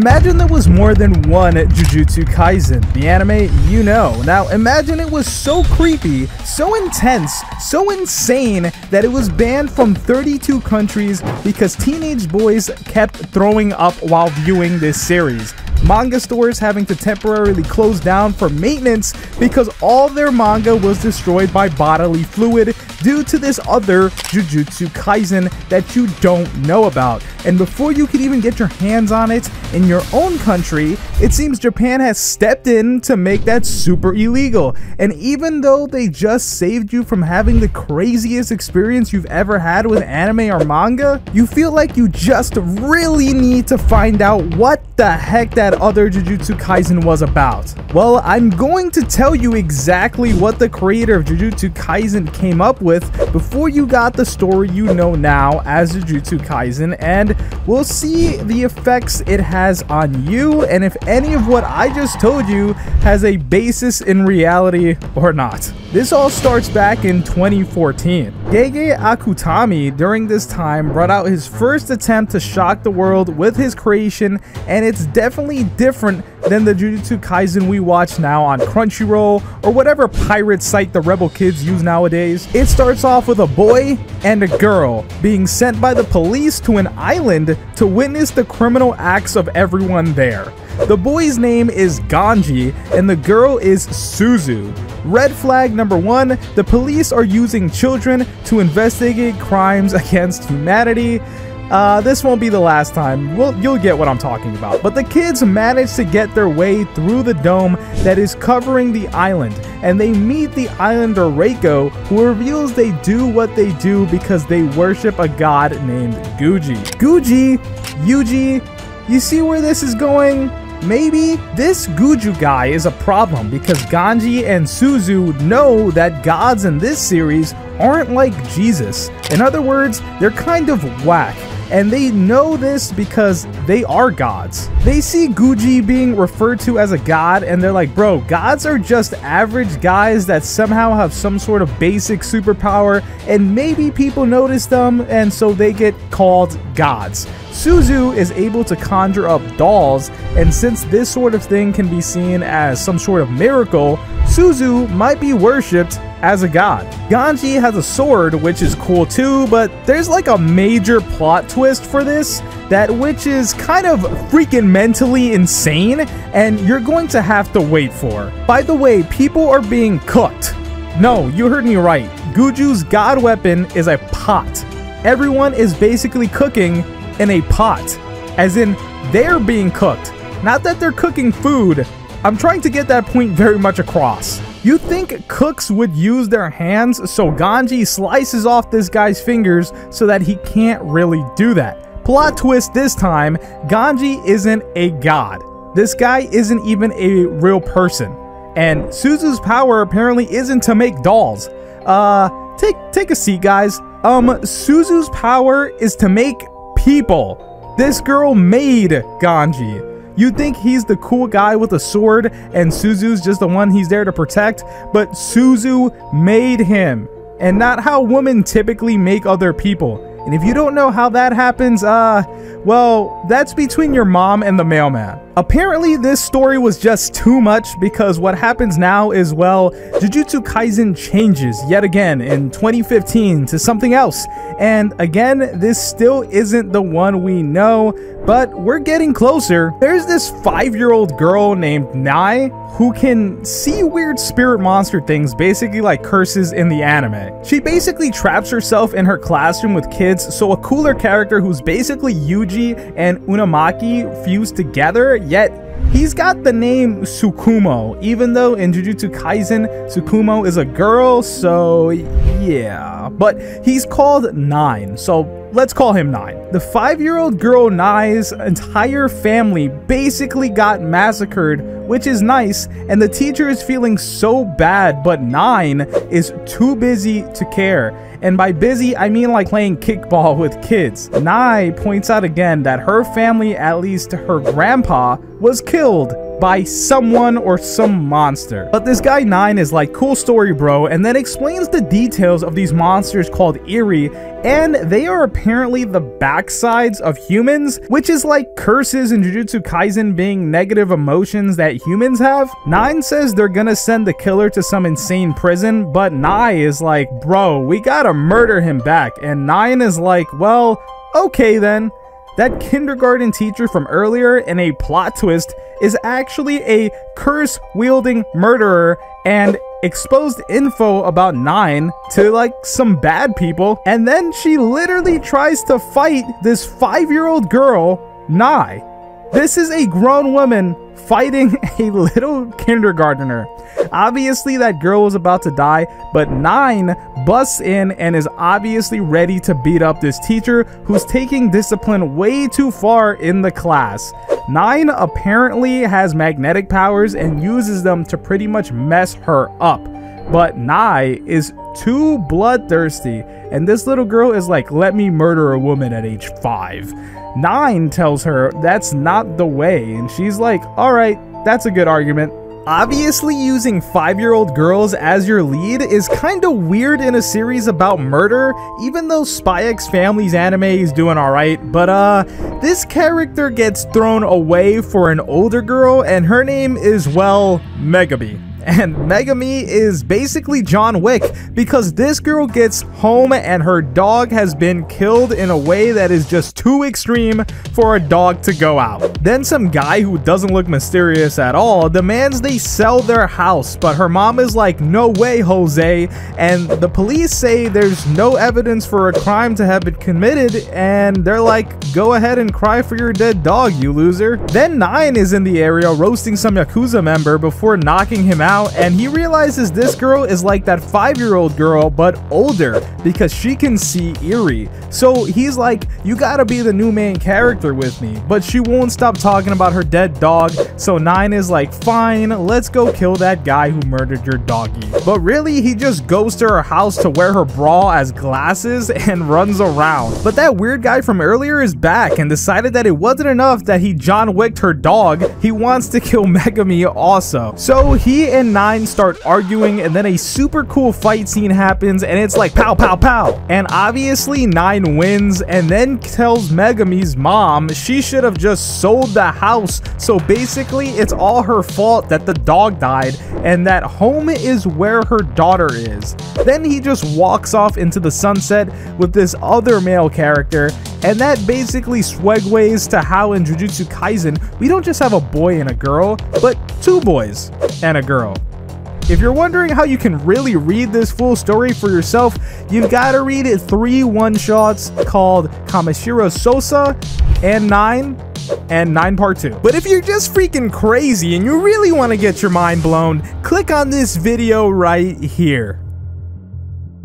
Imagine there was more than one Jujutsu Kaisen, the anime you know. Now imagine it was so creepy, so intense, so insane that it was banned from 32 countries because teenage boys kept throwing up while viewing this series. Manga stores having to temporarily close down for maintenance because all their manga was destroyed by bodily fluid due to this other Jujutsu Kaisen that you don't know about. And before you can even get your hands on it in your own country, it seems Japan has stepped in to make that super illegal. And even though they just saved you from having the craziest experience you've ever had with anime or manga, you feel like you just really need to find out what the heck that other Jujutsu Kaisen was about. Well, I'm going to tell you exactly what the creator of Jujutsu Kaisen came up with before you got the story you know now as Jujutsu Kaisen, and we'll see the effects it has on you and if any of what I just told you has a basis in reality or not. This all starts back in 2014. Gege Akutami during this time brought out his first attempt to shock the world with his creation, and it's definitely different than the Jujutsu Kaisen we watch now on Crunchyroll or whatever pirate site the rebel kids use nowadays. It starts off with a boy and a girl being sent by the police to an island to witness the criminal acts of everyone there. The boy's name is Ganji and the girl is Suzu. Red flag number 1, the police are using children to investigate crimes against humanity. This won't be the last time. You'll get what I'm talking about. But the kids manage to get their way through the dome that is covering the island, and they meet the islander Reiko, who reveals they do what they do because they worship a god named Guji. Yuji, you see where this is going? Maybe this Guju guy is a problem because Ganji and Suzu know that gods in this series aren't like Jesus. In other words, they're kind of whack. And they know this because they are gods. They see Guji being referred to as a god and they're like, bro, gods are just average guys that somehow have some sort of basic superpower and maybe people notice them and so they get called gods. Suzu is able to conjure up dolls, and since this sort of thing can be seen as some sort of miracle, Suzu might be worshipped as a god. Ganji has a sword, which is cool too, but there's like a major plot twist for this, which is kind of freaking mentally insane, and you're going to have to wait for. By the way, people are being cooked. No, you heard me right. Guju's god weapon is a pot. Everyone is basically cooking in a pot, as in they're being cooked, not that they're cooking food. I'm trying to get that point very much across. You think cooks would use their hands, so Ganji slices off this guy's fingers so that he can't really do that. Plot twist this time, Ganji isn't a god. This guy isn't even a real person. And Suzu's power apparently isn't to make dolls. Take a seat, guys. Suzu's power is to make people. This girl made Ganji. You'd think he's the cool guy with a sword and Suzu's just the one he's there to protect, but Suzu made him, and not how women typically make other people. And if you don't know how that happens, well, that's between your mom and the mailman. Apparently, this story was just too much because what happens now is, well, Jujutsu Kaisen changes yet again in 2015 to something else. And again, this still isn't the one we know, but we're getting closer. There's this 5-year-old girl named Nai who can see weird spirit monster things, basically like curses in the anime. She basically traps herself in her classroom with kids, so a cooler character who's basically Yuji and Unamaki fused together, yet he's got the name Tsukumo, even though in Jujutsu Kaisen, Tsukumo is a girl, so yeah. But he's called 9, so let's call him 9. The 5-year-old girl Nai's entire family basically got massacred, which is nice, and the teacher is feeling so bad, but 9 is too busy to care. And by busy, I mean like playing kickball with kids. Nai points out again that her family, at least her grandpa, was killed by someone or some monster. But this guy 9 is like, cool story bro, and then explains the details of these monsters called Eri, and they are apparently the backsides of humans, which is like curses in Jujutsu Kaisen being negative emotions that humans have. 9 says they're gonna send the killer to some insane prison, but Nai is like, bro, we gotta murder him back, and 9 is like, well, okay then. That kindergarten teacher from earlier in a plot twist is actually a curse-wielding murderer and exposed info about 9 to like some bad people, and then she literally tries to fight this 5-year-old girl, Nai. This is a grown woman fighting a little kindergartner. Obviously that girl was about to die, but 9 busts in and is obviously ready to beat up this teacher who's taking discipline way too far in the class. 9 apparently has magnetic powers and uses them to pretty much mess her up. But Nai is too bloodthirsty, and this little girl is like, let me murder a woman at age 5. 9 tells her that's not the way, and she's like, alright, that's a good argument. Obviously, using 5-year-old girls as your lead is kinda weird in a series about murder, even though Spy X Family's anime is doing alright, but this character gets thrown away for an older girl, and her name is, well, Megumi. And Megumi is basically John Wick, because this girl gets home and her dog has been killed in a way that is just too extreme for a dog to go out. Then some guy who doesn't look mysterious at all demands they sell their house, but her mom is like, no way, Jose, and the police say there's no evidence for a crime to have been committed, and they're like, go ahead and cry for your dead dog, you loser. Then 9 is in the area roasting some Yakuza member before knocking him out, and he realizes this girl is like that 5-year-old girl but older because she can see Eri. So he's like, you gotta be the new main character with me, but she won't stop talking about her dead dog. So 9 is like, fine, let's go kill that guy who murdered your doggy. But really, he just goes to her house to wear her bra as glasses and runs around. But that weird guy from earlier is back and decided that it wasn't enough that he John Wicked her dog, he wants to kill Megumi also. So he and 9 start arguing, and then a super cool fight scene happens, and it's like pow pow pow, and obviously 9 wins, and then tells Megumi's mom she should have just sold the house. So basically it's all her fault that the dog died, and that home is where her daughter is. Then he just walks off into the sunset with this other male character, and that basically segues to how in Jujutsu Kaisen we don't just have a boy and a girl, but 2 boys and a girl. If you're wondering how you can really read this full story for yourself, you've got to read 3 one-shots called Kamishiro Sosa and 9 Part 2. But if you're just freaking crazy and you really want to get your mind blown, click on this video right here.